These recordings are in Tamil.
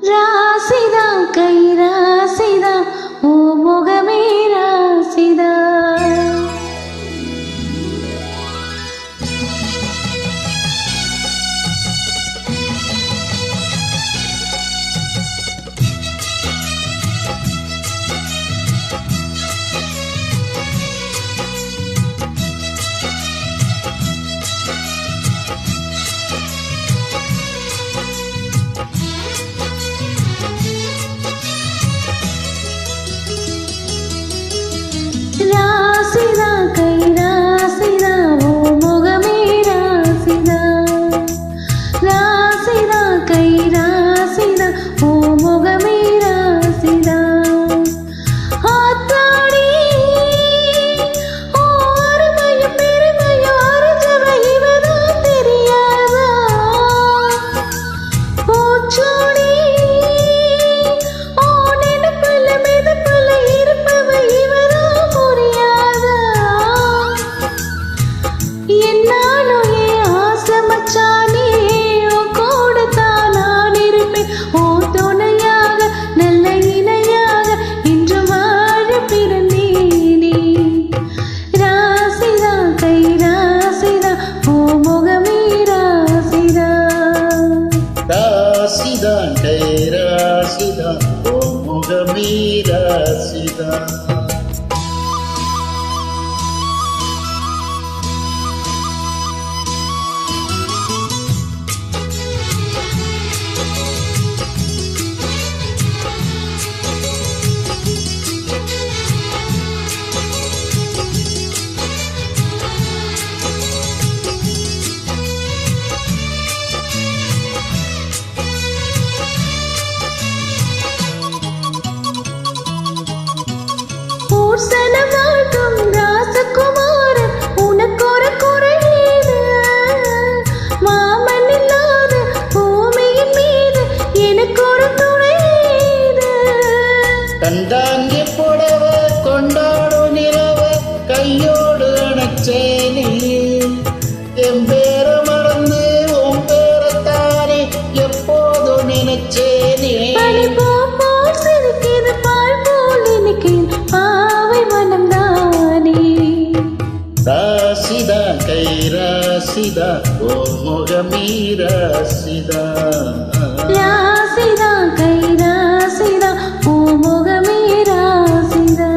ராசிதா கை ராசிதா ஓ முகமே ராசிதா. ராசிதா கை ராசிதா ஓ முகமே ராசிதா. ராசிதா கை ராசிதா ஓ முகமே ராசிதா. ஆத்தாடி ஓ அருமையும் பெருமையும் அறிஞ்சவ இவதான் தெரியாதா. பூச்சோடி ஓ நெனப்புல மிதப்புல இருப்பவ இவதான் புரியாதா. என்னாலும் என் ஆசை மச்சானே உன் கூடத்தான் நான் இருப்பேன். ஓ துணையாக நல்ல இணையாக இன்று வாழ பிறந்தேனே. ராசிதா கை ராசிதா ஓ முகமே ராசிதா. ராசிதா கை ராசிதா ஓ முகமே ராசிதா. பூசணமாட்டும் ராசகுமாரன் உனக்கு ஒரு குறையீடு. மாமன் இல்லாத பூமியின் மீது எனக்கு ஒரு துணையீடு. கண்டாங்கி புடவ கொண்டாடும் நிலவ கையோடு அணைச்சேனே. என் பேர மறந்து உன் பேரத்தானே எப்போதும் நினைச்சேனே. பனி போல் சிரிக்குது பால் போல் இனிக்குது பாவை மனம்தானே. ராசிதா கை ராசிதா ஓ முகமே ராசிதா. ராசிதா கை ராசிதா ஓ முகமே ராசிதா.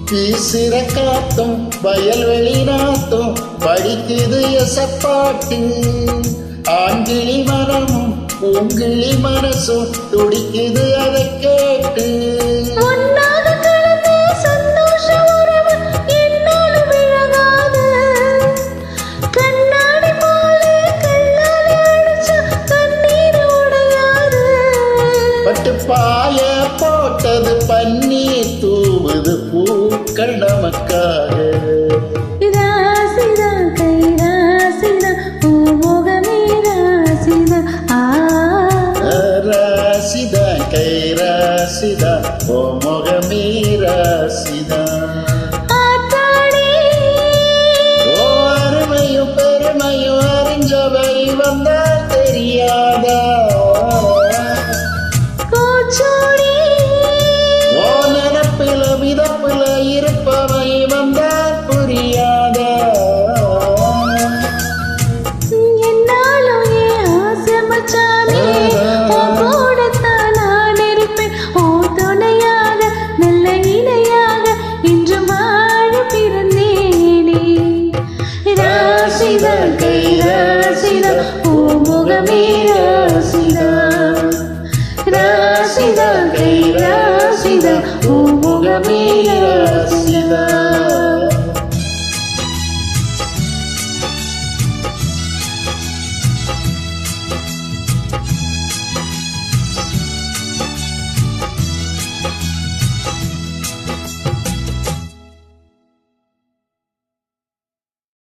வீசுற காத்தும் வயல்வெளி நாத்தும் படிக்குது எசப்பாட்டு. ஆண்கிளி மனமும் பூங்கிளி மனசும் துடிக்குது அதை கேட்டு. ஒன்னாக கலந்த சந்தோஷ உறவு என்னாலும் விலகாது. கண்ணாடி போல கண்ணாடி அடிச்சா கண்ணீர் உடையாது. பட்டு பாய போட்டது பன்னீர் தூவுது பூக்கள் நமக்காக. ராசிதா கை ராசிதா ஓ முகமே ராசிதா. ராசிதா கை ராசிதா ஓ முகமே